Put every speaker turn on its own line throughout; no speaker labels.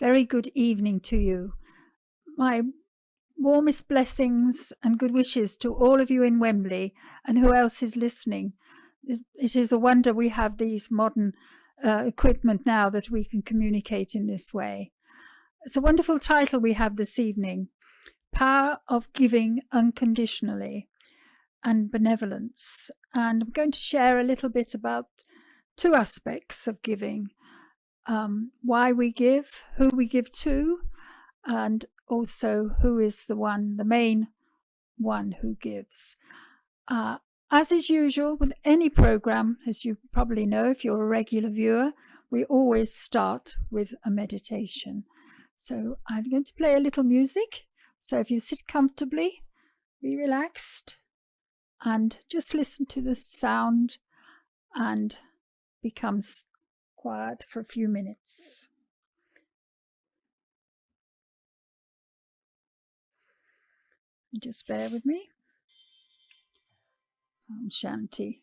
Very good evening to you. My warmest blessings and good wishes to all of you in Wembley and who else is listening. It is a wonder we have these modern equipment now that we can communicate in this way. It's a wonderful title we have this evening: Power of Giving Unconditionally and Benevolence. And I'm going to share a little bit about two aspects of giving. Why we give, who we give to, and also who is the main one who gives. As is usual with any program, as you probably know if you're a regular viewer, we always start with a meditation. So I'm going to play a little music. So if you sit comfortably, be relaxed, and just listen to the sound and becomes quiet for a few minutes. Just bear with me. Shanti.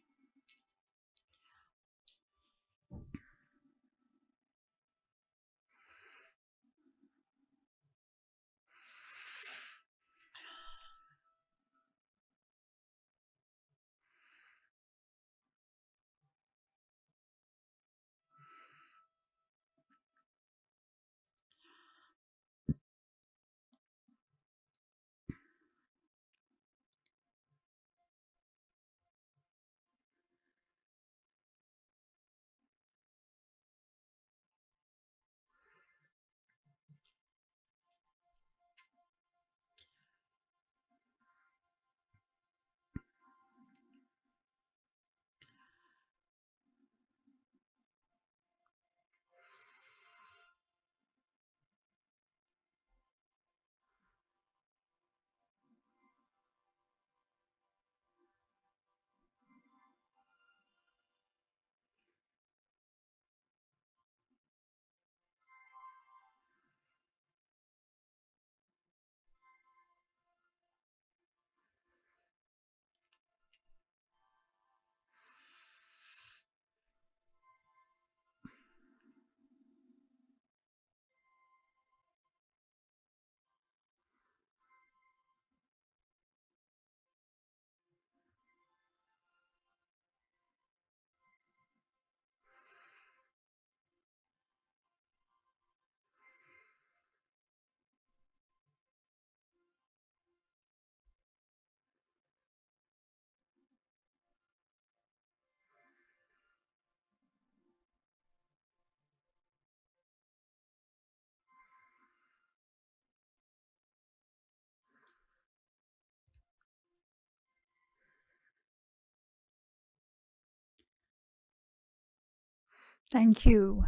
Thank you.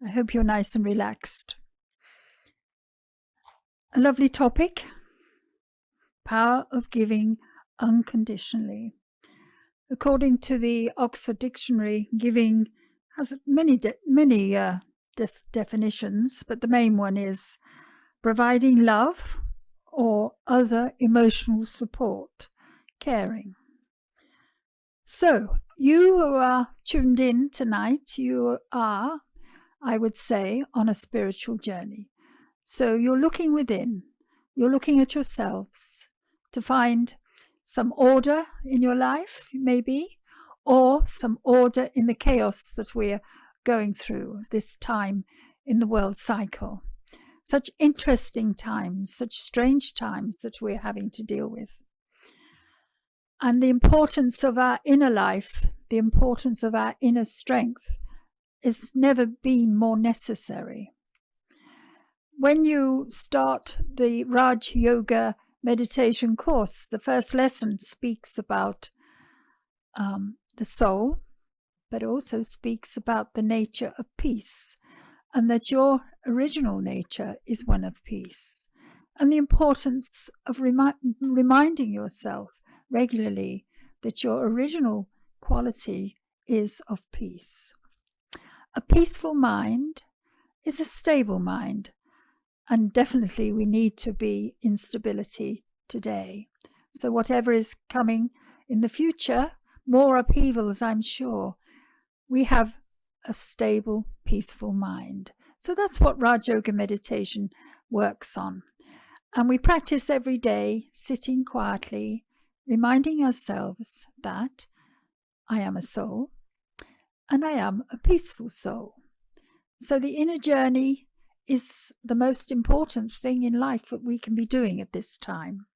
I hope you're nice and relaxed. A lovely topic: power of giving unconditionally. According to the Oxford Dictionary, giving has many definitions, but the main one is providing love or other emotional support, caring. So, you who are tuned in tonight, you are, I would say, on a spiritual journey. So you're looking within, you're looking at yourselves to find some order in your life, maybe, or some order in the chaos that we're going through this time in the world cycle. Such interesting times, such strange times that we're having to deal with. And the importance of our inner life, the importance of our inner strength has never been more necessary. When you start the Raj Yoga meditation course, the first lesson speaks about the soul, but also speaks about the nature of peace, and that your original nature is one of peace, and the importance of reminding yourself regularly that your original quality is of peace. A peaceful mind is a stable mind, and definitely we need to be in stability today. So whatever is coming in the future, more upheavals, I'm sure, we have a stable, peaceful mind. So that's what Raj Yoga meditation works on. And we practice every day, sitting quietly, reminding ourselves that I am a soul and I am a peaceful soul. So the inner journey is the most important thing in life that we can be doing at this time.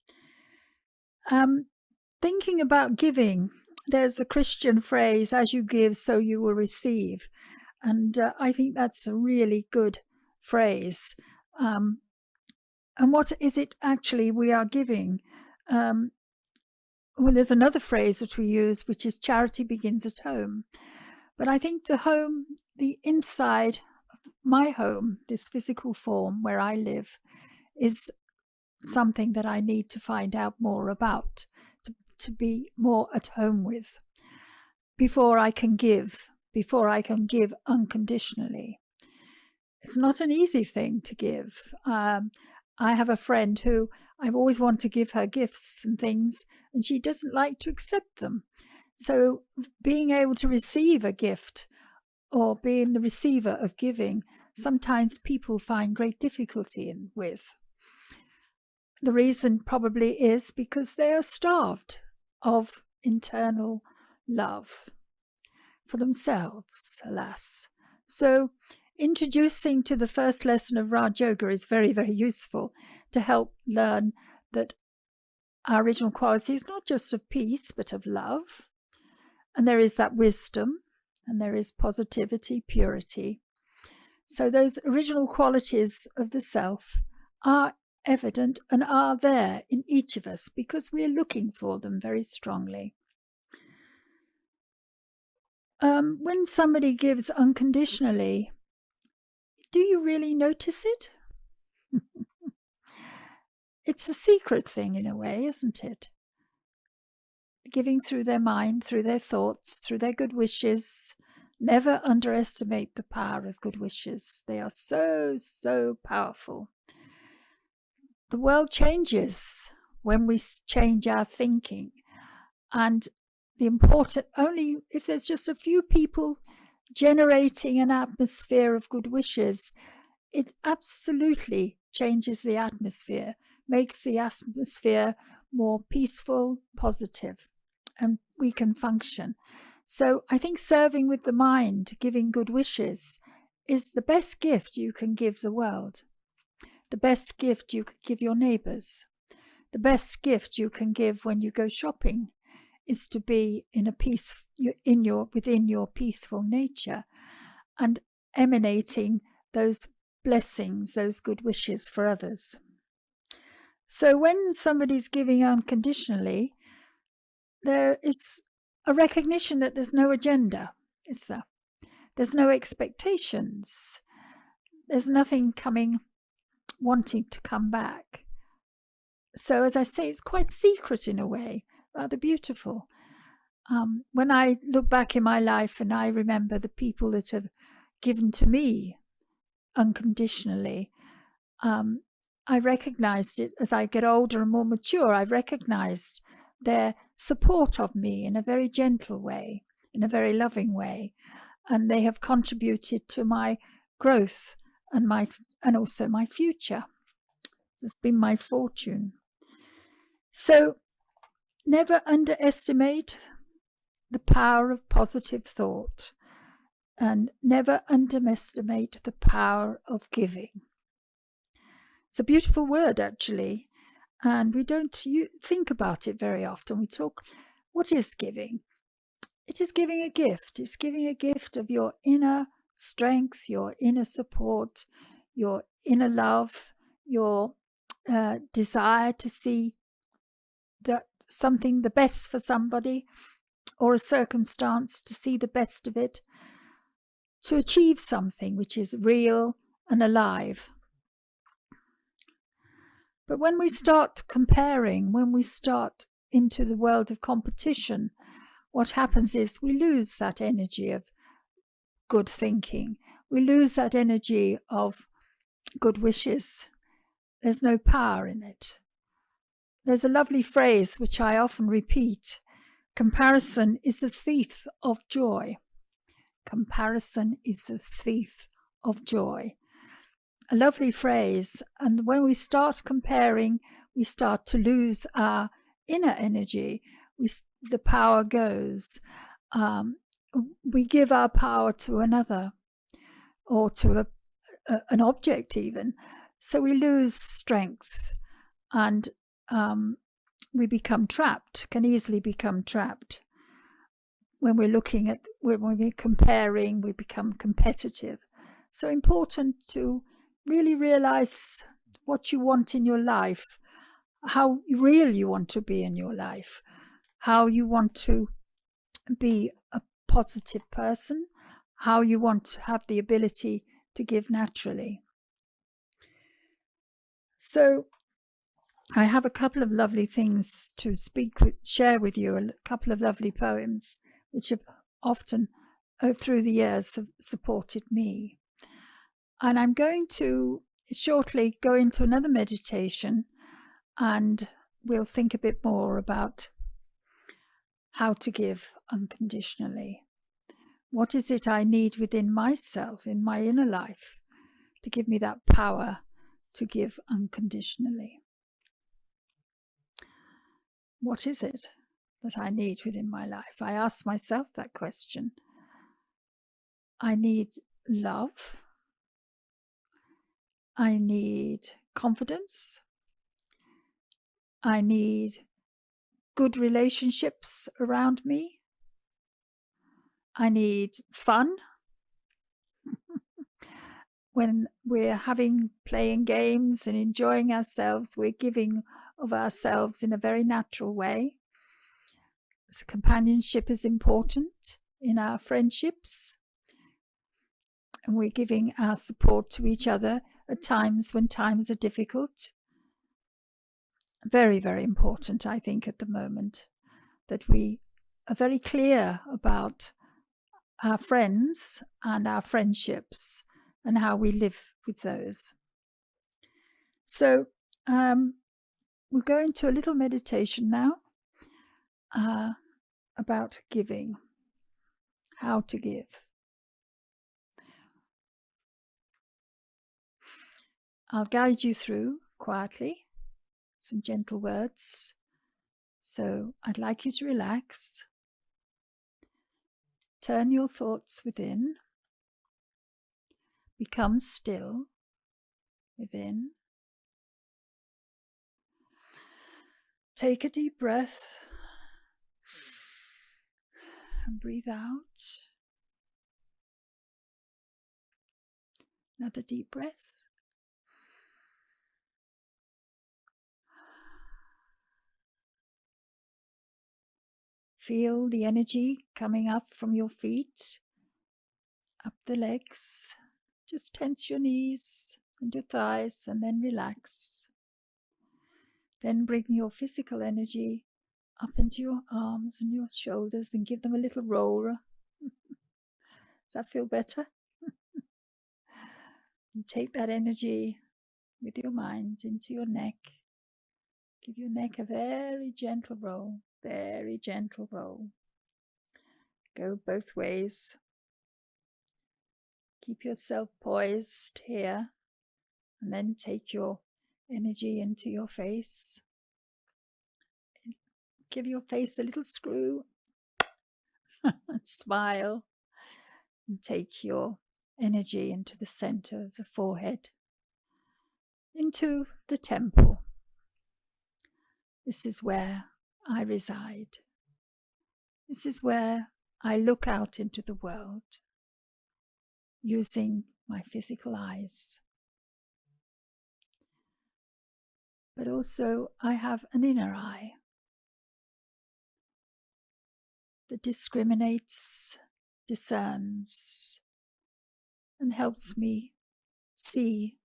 Thinking about giving, there's a Christian phrase, as you give, so you will receive. And I think that's a really good phrase. And what is it actually we are giving? Well, there's another phrase that we use, which is charity begins at home. But I think the home, the inside of my home, this physical form where I live, is something that I need to find out more about, to be more at home with, before I can give unconditionally. It's not an easy thing to give. I have a friend who I've always wanted to give her gifts and things, and she doesn't like to accept them. So being able to receive a gift or being the receiver of giving, sometimes people find great difficulty with. The reason probably is because they are starved of internal love for themselves, alas. So introducing to the first lesson of Raj Yoga is very, very useful to help learn that our original quality is not just of peace, but of love. And there is that wisdom, and there is positivity, purity. So those original qualities of the self are evident and are there in each of us because we're looking for them very strongly. When somebody gives unconditionally, do you really notice it? It's a secret thing in a way, isn't it? Giving through their mind, through their thoughts, through their good wishes. Never underestimate the power of good wishes. They are so, so powerful. The world changes when we change our thinking. And the important, only if there's just a few people generating an atmosphere of good wishes, it absolutely changes the atmosphere, makes the atmosphere more peaceful, positive, and we can function. So I think serving with the mind, giving good wishes, is the best gift you can give the world. The best gift you could give your neighbours. The best gift you can give when you go shopping is to be in a peace, within your peaceful nature and emanating those blessings, those good wishes for others. So when somebody's giving unconditionally, there is a recognition that there's no agenda, is there? There's no expectations. There's nothing wanting to come back. So as I say, it's quite secret in a way, rather beautiful. When I look back in my life and I remember the people that have given to me unconditionally, I recognized it as I get older and more mature. I recognized their support of me in a very gentle way, in a very loving way, and they have contributed to my growth and also my future. It's been my fortune. So never underestimate the power of positive thought, and never underestimate the power of giving. It's a beautiful word, actually, and we don't think about it very often. We talk, what is giving? It is giving a gift. It's giving a gift of your inner strength, your inner support, your inner love, your desire to see something the best for somebody or a circumstance, to see the best of it, to achieve something which is real and alive. But when we start comparing, when we start into the world of competition, what happens is we lose that energy of good thinking. We lose that energy of good wishes. There's no power in it. There's a lovely phrase which I often repeat. Comparison is the thief of joy. Comparison is the thief of joy. a lovely phrase. And when we start comparing, we start to lose our inner energy. The power goes. We give our power to another, or to an object even. So we lose strength, and we become trapped, can easily become trapped. When we're when we're comparing, we become competitive. So important to really realize what you want in your life, how real you want to be in your life, how you want to be a positive person, how you want to have the ability to give naturally. So I have a couple of lovely things to share with you, a couple of lovely poems which have often through the years have supported me. And I'm going to shortly go into another meditation, and we'll think a bit more about how to give unconditionally. What is it I need within myself, in my inner life, to give me that power to give unconditionally? What is it that I need within my life? I ask myself that question. I need love. I need confidence. I need good relationships around me. I need fun. When we're playing games and enjoying ourselves, we're giving of ourselves in a very natural way. So companionship is important in our friendships, and we're giving our support to each other at times when times are difficult. Very, very important, I think, at the moment, that we are very clear about our friends and our friendships and how we live with those. So we'll go into a little meditation now about giving, how to give. I'll guide you through quietly, some gentle words. So I'd like you to relax. Turn your thoughts within. Become still within. Take a deep breath and breathe out. Another deep breath. Feel the energy coming up from your feet, up the legs. Just tense your knees and your thighs and then relax. Then bring your physical energy up into your arms and your shoulders and give them a little roll. Does that feel better? And take that energy with your mind into your neck. Give your neck a very gentle roll, very gentle roll. Go both ways. Keep yourself poised here, and then take your energy into your face. Give your face a little screw. Smile. And take your energy into the center of the forehead, into the temple. This is where I reside. This is where I look out into the world using my physical eyes. But also I have an inner eye that discriminates, discerns, and helps me see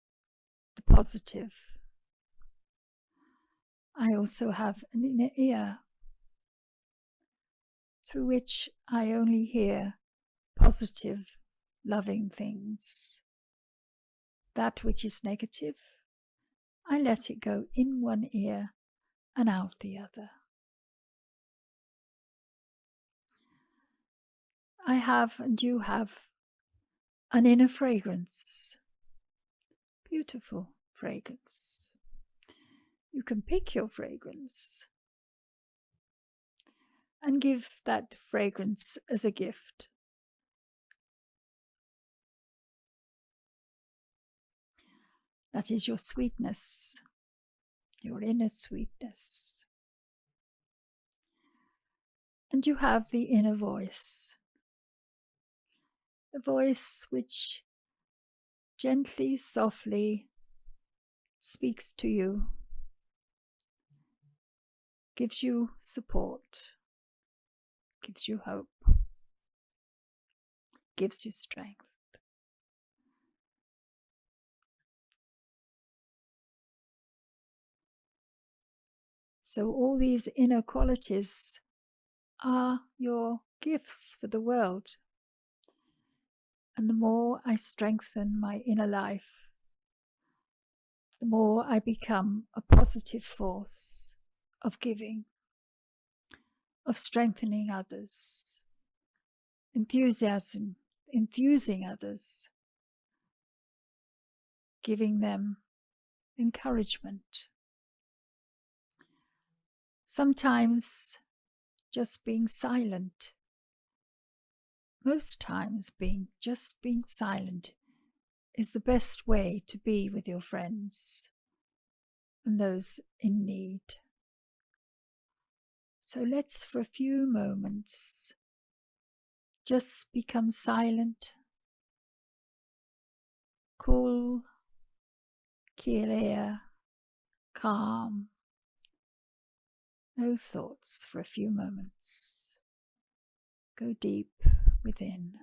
the positive. I also have an inner ear through which I only hear positive, loving things. That which is negative, I let it go in one ear and out the other. I have, and you have, an inner fragrance, beautiful fragrance. You can pick your fragrance and give that fragrance as a gift. That is your sweetness, your inner sweetness. And you have the inner voice, the voice which gently, softly speaks to you, gives you support, gives you hope, gives you strength. So all these inner qualities are your gifts for the world. And the more I strengthen my inner life, the more I become a positive force of giving, of strengthening others, enthusing others, giving them encouragement. Sometimes just being silent, most times just being silent is the best way to be with your friends and those in need. So let's, for a few moments, just become silent, cool, clear, calm. No thoughts for a few moments. Go deep within.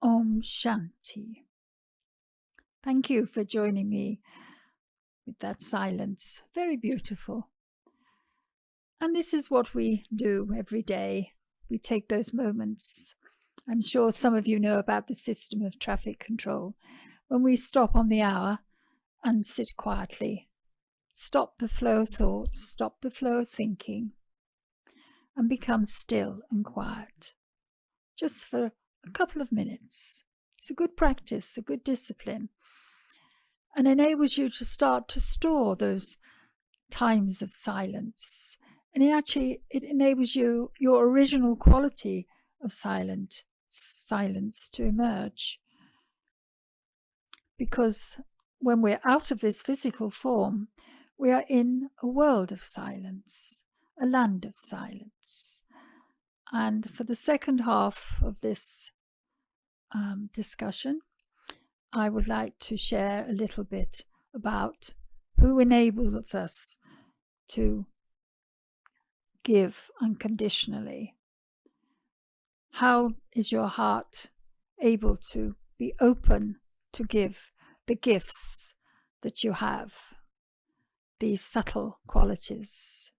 Om Shanti. Thank you for joining me with that silence. Very beautiful. And this is what we do every day. We take those moments. I'm sure some of you know about the system of traffic control. When we stop on the hour and sit quietly, stop the flow of thoughts, stop the flow of thinking, and become still and quiet, just for a couple of minutes. It's a good practice, a good discipline, and enables you to start to store those times of silence. And it enables you, your original quality of silence to emerge. Because when we're out of this physical form, we are in a world of silence, a land of silence. And for the second half of this discussion, I would like to share a little bit about who enables us to give unconditionally. How is your heart able to be open to give the gifts that you have, these subtle qualities,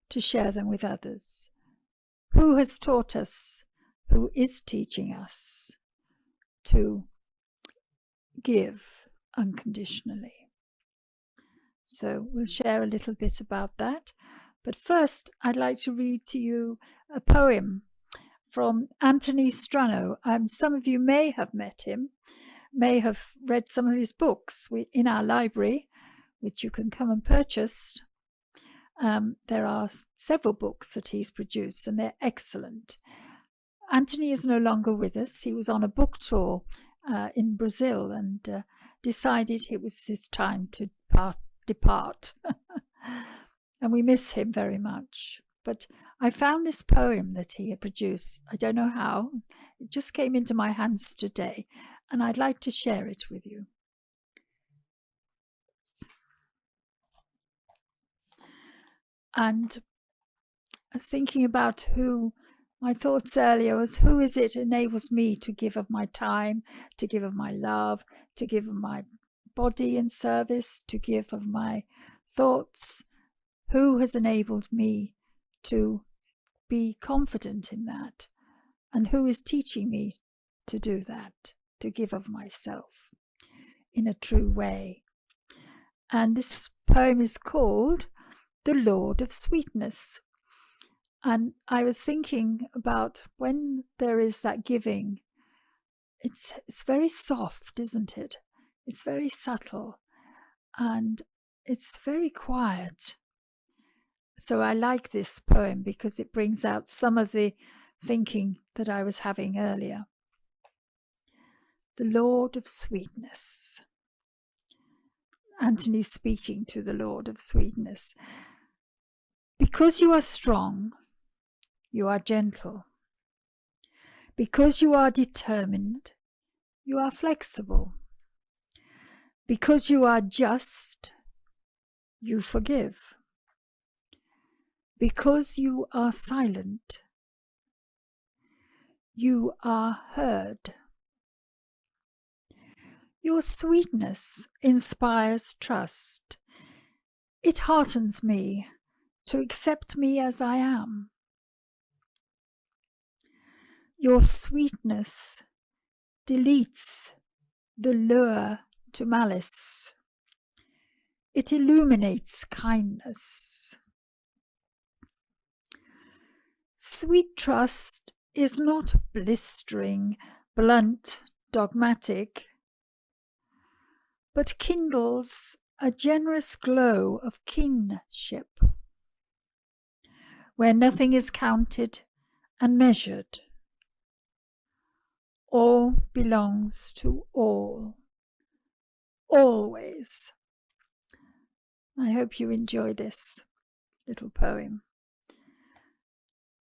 to share them with others? Who has taught us, who is teaching us to give unconditionally? So we'll share a little bit about that. But first, I'd like to read to you a poem from Anthony Strano. Some of you may have met him, may have read some of his books in our library, which you can come and purchase. There are several books that he's produced, and they're excellent. Anthony is no longer with us. He was on a book tour in Brazil and decided it was his time to depart. And we miss him very much. But I found this poem that he had produced. I don't know how. It just came into my hands today, and I'd like to share it with you. And I was thinking about my thoughts earlier was, who is it enables me to give of my time, to give of my love, to give of my body in service, to give of my thoughts? Who has enabled me to be confident in that? And who is teaching me to do that, to give of myself in a true way? And this poem is called The Lord of Sweetness. And I was thinking about when there is that giving, it's very soft, isn't it? It's very subtle and it's very quiet. So I like this poem because it brings out some of the thinking that I was having earlier. The Lord of Sweetness. Anthony speaking to the Lord of Sweetness. Because you are strong, you are gentle. Because you are determined, you are flexible. Because you are just, you forgive. Because you are silent, you are heard. Your sweetness inspires trust. It heartens me to accept me as I am. Your sweetness deletes the lure to malice. It illuminates kindness. Sweet trust is not blistering, blunt, dogmatic, but kindles a generous glow of kinship, where nothing is counted and measured. All belongs to all, always. I hope you enjoy this little poem.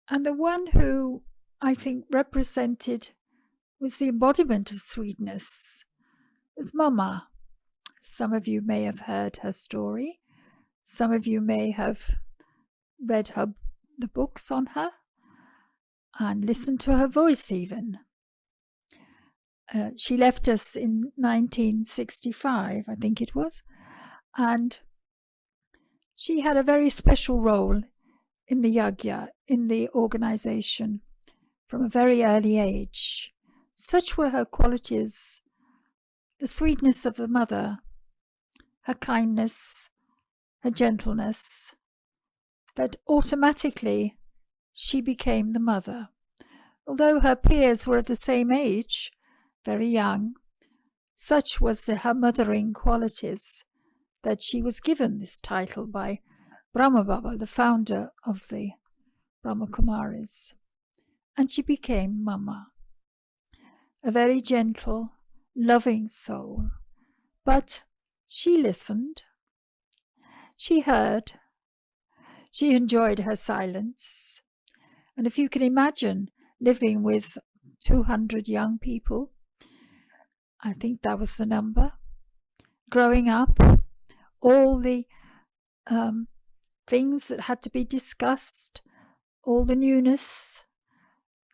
And the one who I think represented was the embodiment of sweetness was Mama. Some of you may have heard her story. Some of you may have read the books on her and listened to her voice even. She left us in 1965, I think it was, and she had a very special role in the Yagya, in the organization, from a very early age. Such were her qualities, the sweetness of the mother, her kindness, her gentleness, that automatically she became the mother. Although her peers were of the same age, very young, such was her mothering qualities that she was given this title by Brahma Baba, the founder of the Brahma Kumaris. And she became Mama, a very gentle, loving soul. But she listened, she heard, she enjoyed her silence. And if you can imagine living with 200 young people, I think that was the number, growing up, all the things that had to be discussed, all the newness,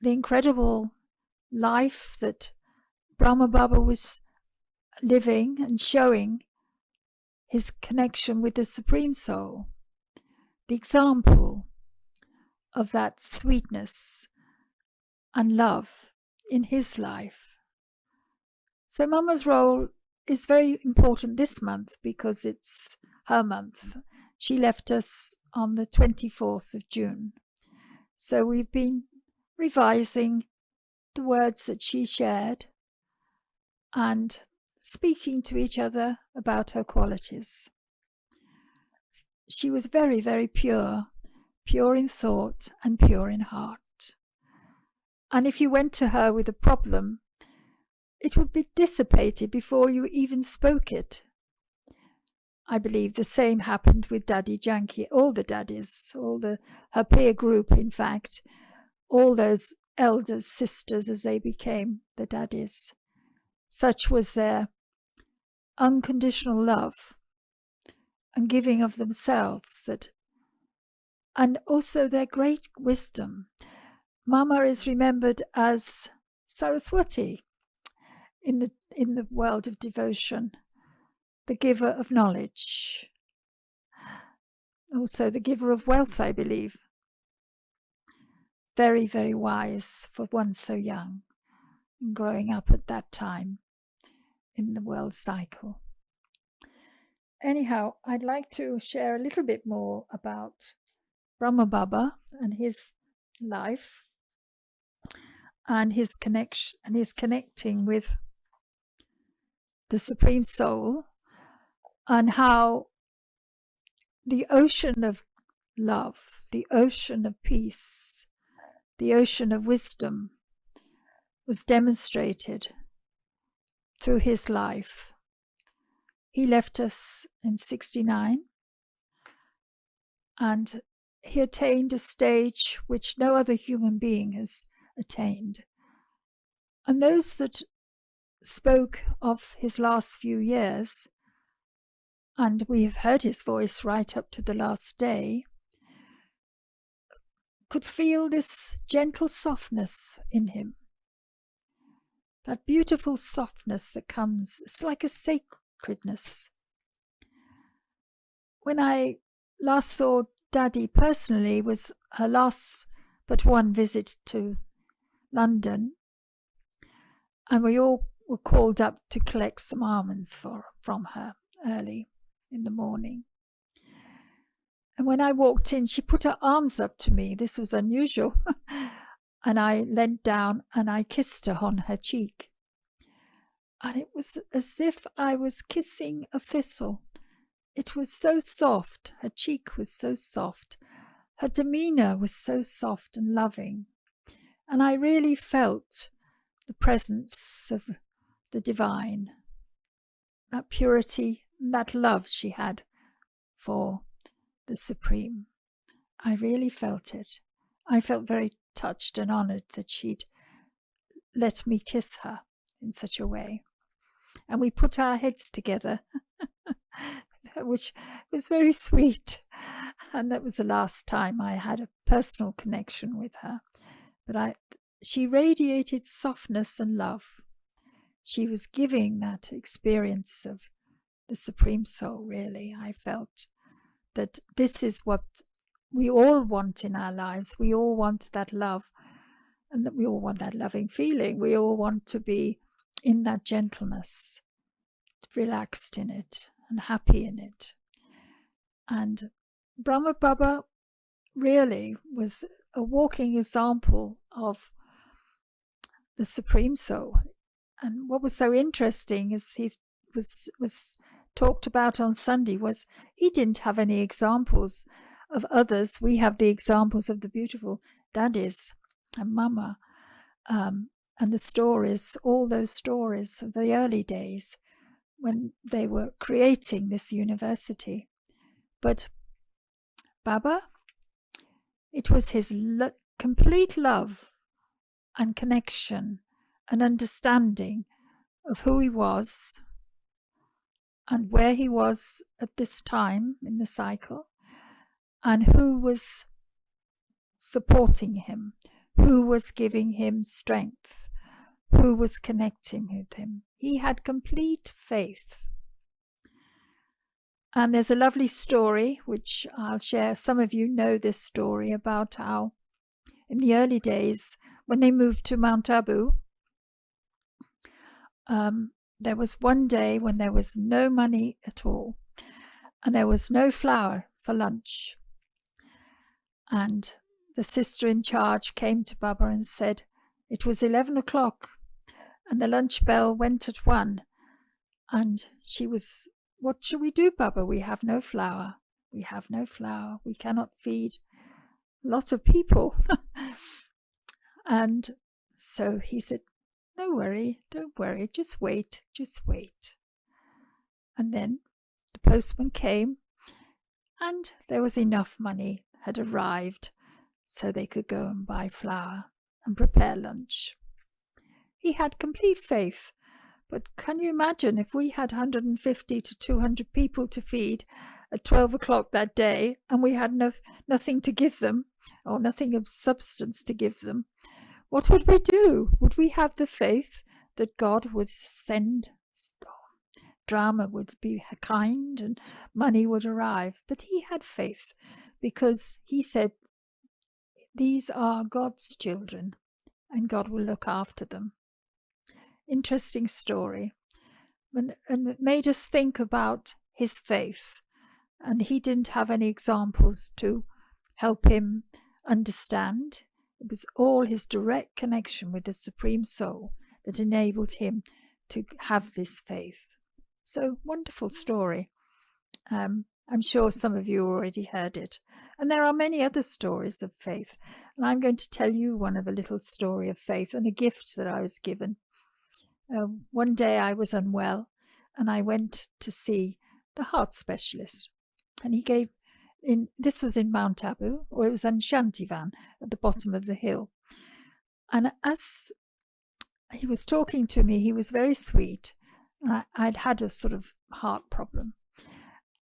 the incredible life that Brahma Baba was living and showing his connection with the Supreme Soul, the example of that sweetness and love in his life. So Mama's role is very important this month because it's her month. She left us on the 24th of June. So we've been revising the words that she shared and speaking to each other about her qualities. She was very, very pure in thought and pure in heart. And if you went to her with a problem, it would be dissipated before you even spoke it. I believe the same happened with Daddy Janky, all the daddies, her peer group, in fact, all those elders, sisters, as they became the daddies. Such was their unconditional love and giving of themselves, and also their great wisdom. Mama is remembered as Saraswati in the world of devotion, the giver of knowledge, also the giver of wealth, I believe. Very, very wise for one so young, growing up at that time in the world cycle. Anyhow, I'd like to share a little bit more about Brahma Baba and his life and his connection and his connecting with the Supreme Soul, and how the ocean of love, the ocean of peace, the ocean of wisdom was demonstrated through his life. He left us in 69, and he attained a stage which no other human being has attained. And those that spoke of his last few years, and we have heard his voice right up to the last day, could feel this gentle softness in him. That beautiful softness that comes, it's like a sacredness. When I last saw Daddy personally was her last but one visit to London, and we all were called up to collect some almonds from her early in the morning. And when I walked in, she put her arms up to me. This was unusual. And I leant down and I kissed her on her cheek. And it was as if I was kissing a thistle. It was so soft. Her cheek was so soft. Her demeanor was so soft and loving. And I really felt the presence of the divine, that purity, that love she had for the Supreme. I really felt it. I felt very touched and honored that she'd let me kiss her in such a way. And we put our heads together, which was very sweet. And that was the last time I had a personal connection with her. But she radiated softness and love. She was giving that experience of the Supreme Soul, really. I felt that this is what we all want in our lives. We all want that love, and that we all want that loving feeling. We all want to be in that gentleness, relaxed in it, and happy in it. And Brahma Baba really was a walking example of the Supreme Soul. And what was so interesting is he was talked about on Sunday was he didn't have any examples of others. We have the examples of the beautiful daddies and mama, and the stories, all those stories of the early days when they were creating this university. But Baba, it was his complete love and connection and understanding of who he was and where he was at this time in the cycle, and who was supporting him, who was giving him strength, who was connecting with him. He had complete faith. And there's a lovely story, which I'll share. Some of you know this story about how in the early days, when they moved to Mount Abu, there was one day when there was no money at all. and there was no flour for lunch. And the sister in charge came to Baba and said it was 11 o'clock and the lunch bell went at 1. And she was, what should we do, Baba? We have no flour. We have no flour. We cannot feed a lot of people. And so he said, don't worry, just wait. And then the postman came and there was enough money had arrived so they could go and buy flour and prepare lunch. He had complete faith, but can you imagine if we had 150 to 200 people to feed at 12 o'clock that day and we had nothing to give them, or nothing of substance to give them? What would we do? Would we have the faith that God would send drama, would be kind, and money would arrive? But he had faith because he said, these are God's children and God will look after them. Interesting story. And it made us think about his faith. And he didn't have any examples to help him understand. It was all his direct connection with the Supreme Soul that enabled him to have this faith. So, wonderful story. I'm sure some of you already heard it. And there are many other stories of faith. And I'm going to tell you one of a little story of faith and a gift that I was given. One day I was unwell and I went to see the heart specialist. And he gave, this was in Mount Abu, or it was in Shantivan at the bottom of the hill. And as he was talking to me, he was very sweet. I'd had a sort of heart problem.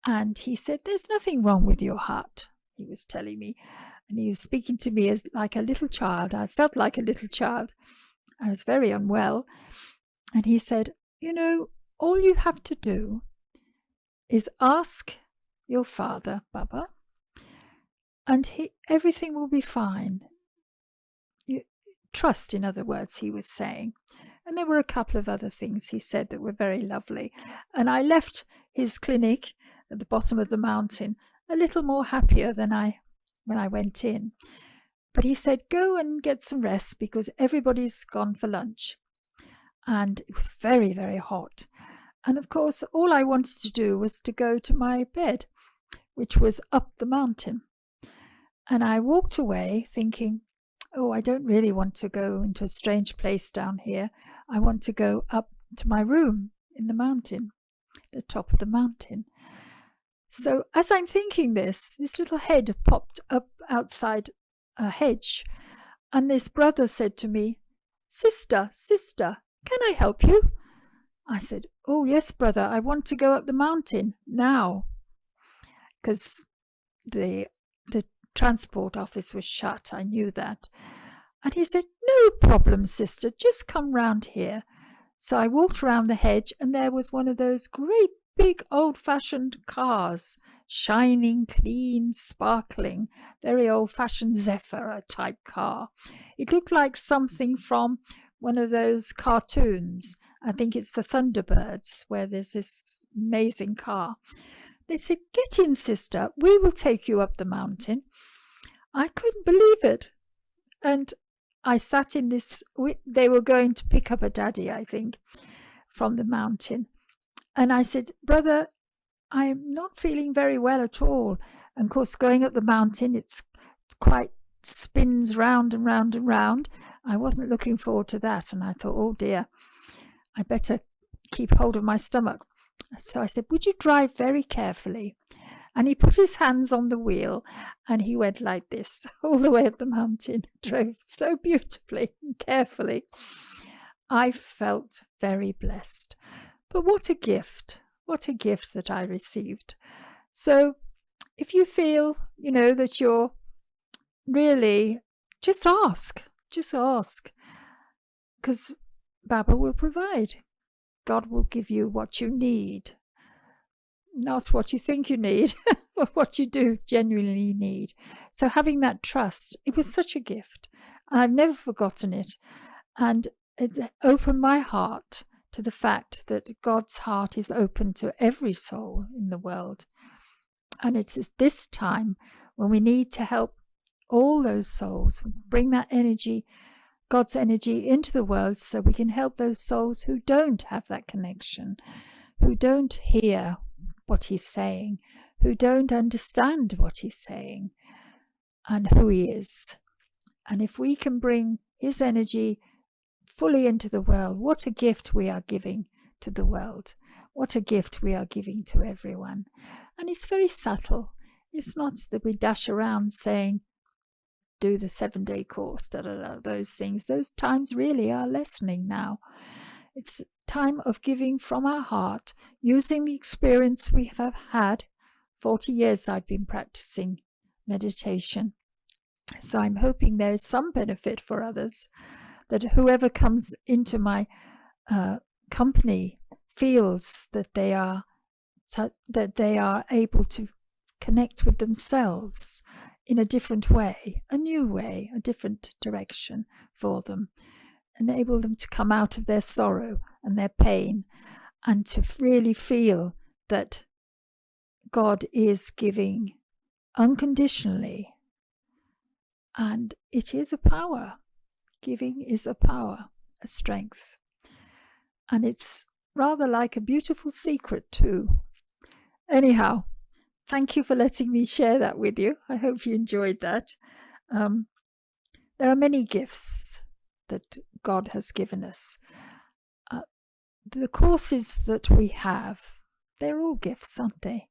And he said, there's nothing wrong with your heart, he was telling me. And he was speaking to me as like a little child. I felt like a little child. I was very unwell. And he said, you know, all you have to do is ask your father, Baba, and everything will be fine. You trust, in other words, he was saying. And there were a couple of other things he said that were very lovely. And I left his clinic at the bottom of the mountain a little more happier than when I went in. But he said, go and get some rest because everybody's gone for lunch. And it was very, very hot. And of course, all I wanted to do was to go to my bed, which was up the mountain. And I walked away thinking, oh, I don't really want to go into a strange place down here. I want to go up to my room in the mountain, the top of the mountain. So as I'm thinking this little head popped up outside a hedge. And this brother said to me, Sister, can I help you? I said, oh, yes, brother, I want to go up the mountain now. Because the transport office was shut. I knew that. And he said, no problem, sister, just come round here. So I walked around the hedge and there was one of those great big old-fashioned cars, shining, clean, sparkling, very old-fashioned Zephyr type car. It looked like something from one of those cartoons. I think it's the Thunderbirds, where there's this amazing car. They said, get in, sister, we will take you up the mountain. I couldn't believe it. And I sat in this, they were going to pick up a daddy, I think, from the mountain. And I said, brother, I'm not feeling very well at all. And of course, going up the mountain, it's quite spins round and round and round. I wasn't looking forward to that. And I thought, oh dear, I better keep hold of my stomach. So I said, would you drive very carefully? And he put his hands on the wheel and he went like this all the way up the mountain, drove so beautifully and carefully. I felt very blessed. But what a gift that I received. So if you feel, that you're really, just ask, because Baba will provide. God will give you what you need. Not what you think you need, but what you do genuinely need. So having that trust, it was such a gift. And I've never forgotten it. And it's opened my heart to the fact that God's heart is open to every soul in the world. And it's this time when we need to help all those souls, bring that energy, God's energy, into the world so we can help those souls who don't have that connection, who don't hear what he's saying, who don't understand what he's saying and who he is. And if we can bring his energy fully into the world, what a gift we are giving to the world. What a gift we are giving to everyone. And it's very subtle. It's not that we dash around saying, do the 7-day course, those things. Those times really are lessening now. It's time of giving from our heart, using the experience we have had. 40 years I've been practicing meditation. So I'm hoping there is some benefit for others, that whoever comes into my company feels that they are able to connect with themselves in a different way, a new way, a different direction for them, enable them to come out of their sorrow and their pain and to really feel that God is giving unconditionally. And it is a power. Giving is a power, a strength. And it's rather like a beautiful secret too. Anyhow, thank you for letting me share that with you. I hope you enjoyed that. There are many gifts that God has given us. The courses that we have, they're all gifts, aren't they?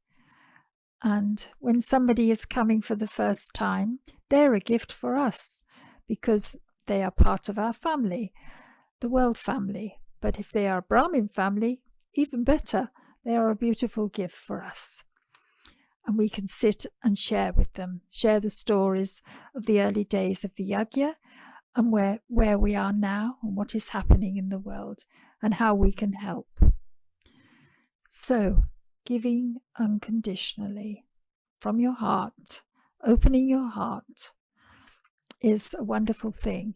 And when somebody is coming for the first time, they're a gift for us because they are part of our family, the world family. But if they are a Brahmin family, even better, they are a beautiful gift for us. And we can sit and share with them, share the stories of the early days of the yajna and where we are now and what is happening in the world and how we can help. So, giving unconditionally from your heart, opening your heart, is a wonderful thing.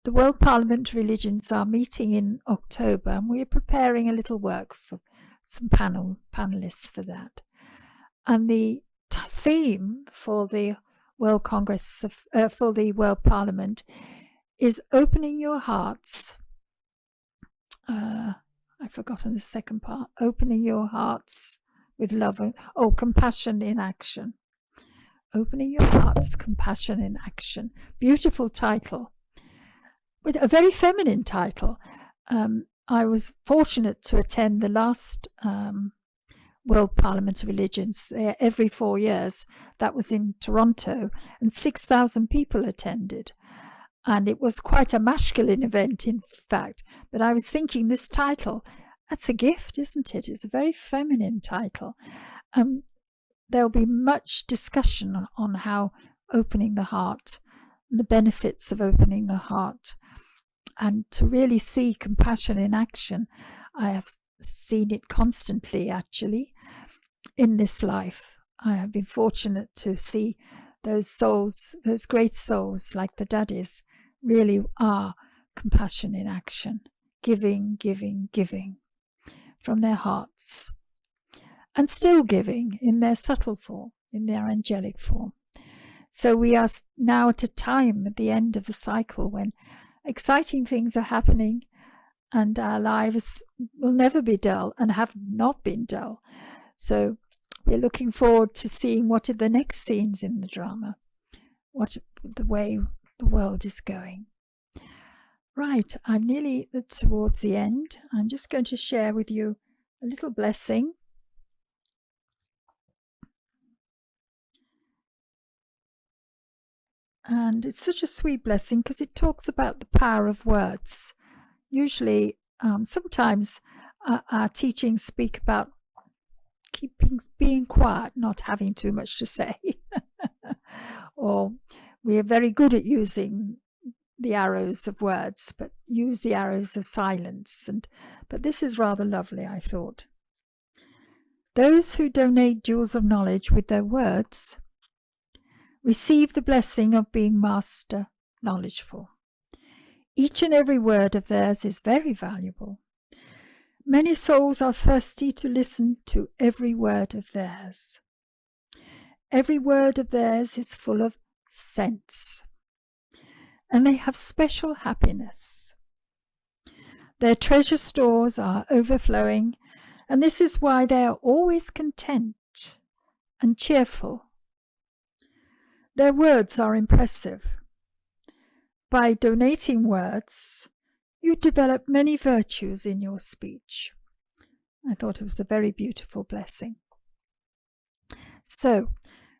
The World Parliament Religions are meeting in October, and we're preparing a little work for some panelists for that. And the theme for the World Congress for the World Parliament is opening your hearts. I've forgotten the second part. Opening your hearts with love. Compassion in action. Opening your hearts, compassion in action. Beautiful title. With a very feminine title. I was fortunate to attend the last World Parliament of Religions every 4 years. That was in Toronto, and 6,000 people attended. And it was quite a masculine event, in fact. But I was thinking, this title, that's a gift, isn't it? It's a very feminine title. There'll be much discussion on how opening the heart, the benefits of opening the heart, and to really see compassion in action. I have seen it constantly, actually, in this life. I have been fortunate to see those souls, those great souls like the Daddies, really are compassion in action, giving, giving, giving from their hearts, and still giving in their subtle form, in their angelic form. So we are now at a time at the end of the cycle when exciting things are happening, and our lives will never be dull and have not been dull. So we're looking forward to seeing what are the next scenes in the drama, what the way the world is going. Right, I'm nearly towards the end. I'm just going to share with you a little blessing. And it's such a sweet blessing because it talks about the power of words. Usually, sometimes our teachings speak about being quiet, not having too much to say. Or we are very good at using the arrows of words, but use the arrows of silence. But this is rather lovely, I thought. Those who donate jewels of knowledge with their words receive the blessing of being master knowledgeful. Each and every word of theirs is very valuable. Many souls are thirsty to listen to every word of theirs. Every word of theirs is full of sense, and they have special happiness. Their treasure stores are overflowing, and this is why they are always content and cheerful. Their words are impressive. By donating words, you develop many virtues in your speech. I thought it was a very beautiful blessing. So,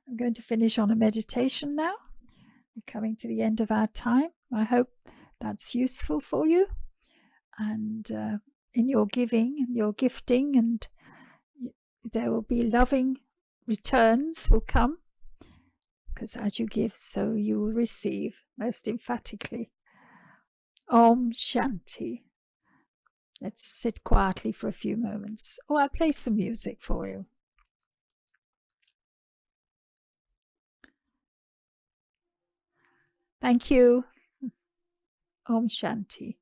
I'm going to finish on a meditation now. We're coming to the end of our time. I hope that's useful for you. And in your giving and your gifting, and there will be loving returns will come, because as you give, so you will receive, most emphatically. Om Shanti. Let's sit quietly for a few moments, or I'll play some music for you. Thank you. Om Shanti.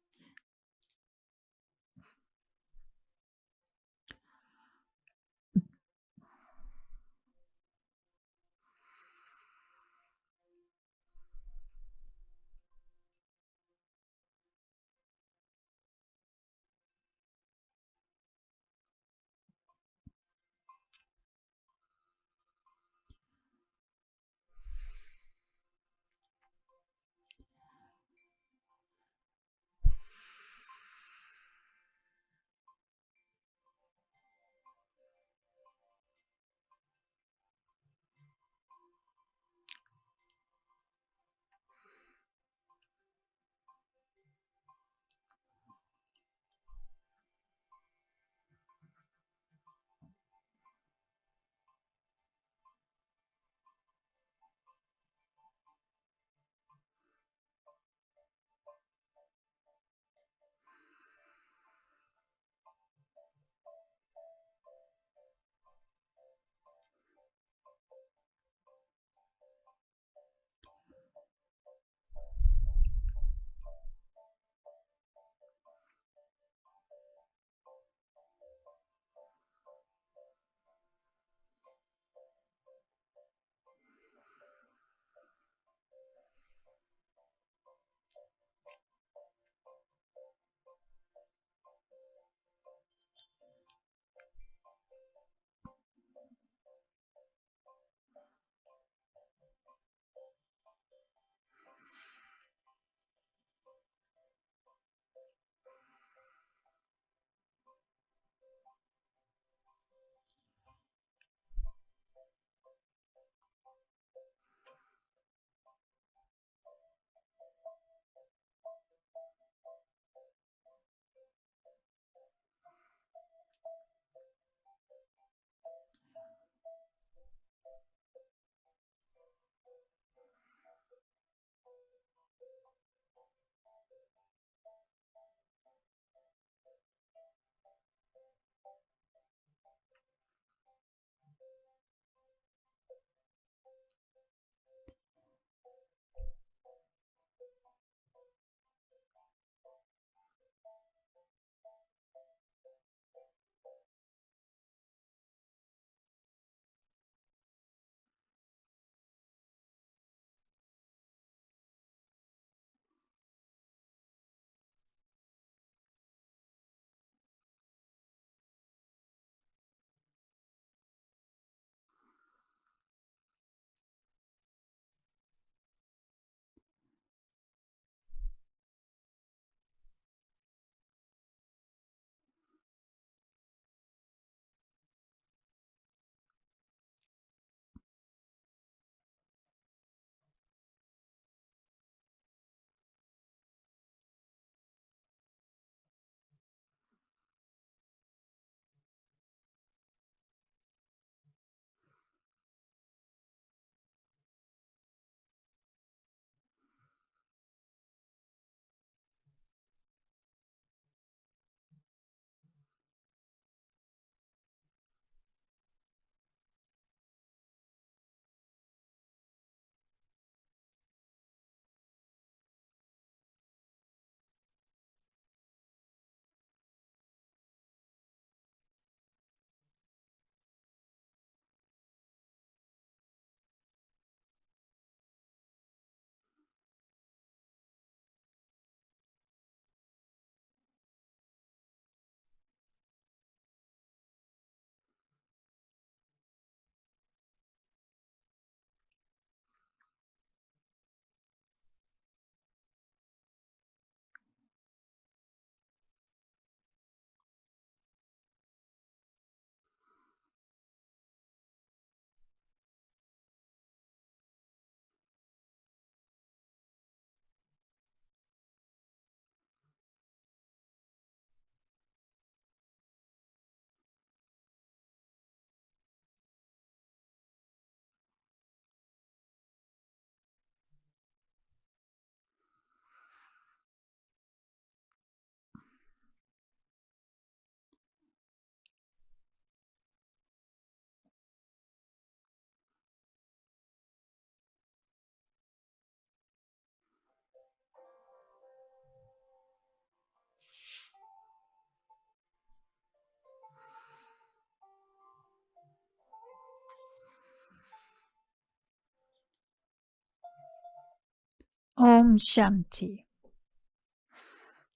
Om Shanti.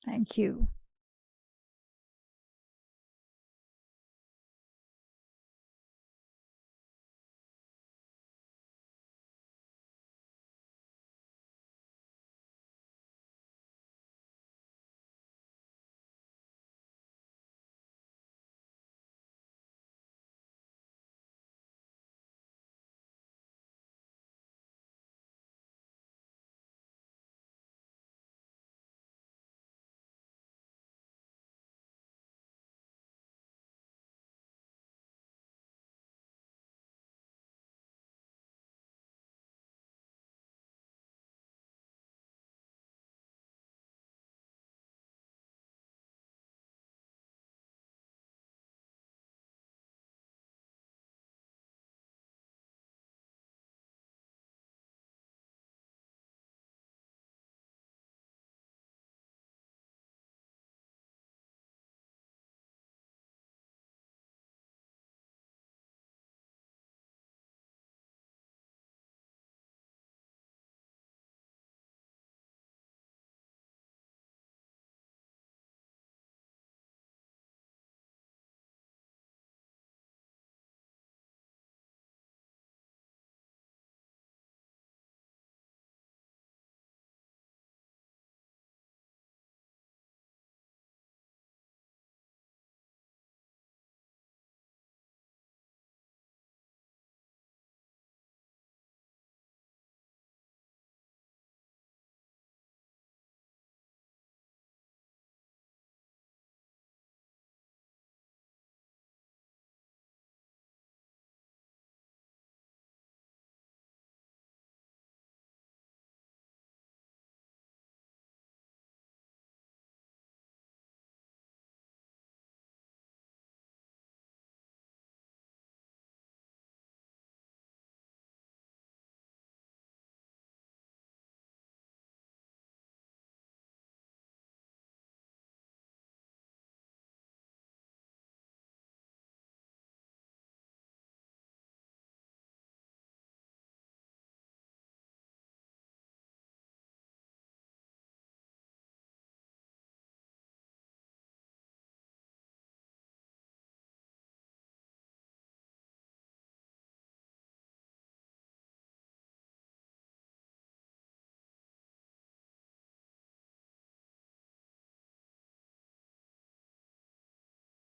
Thank you.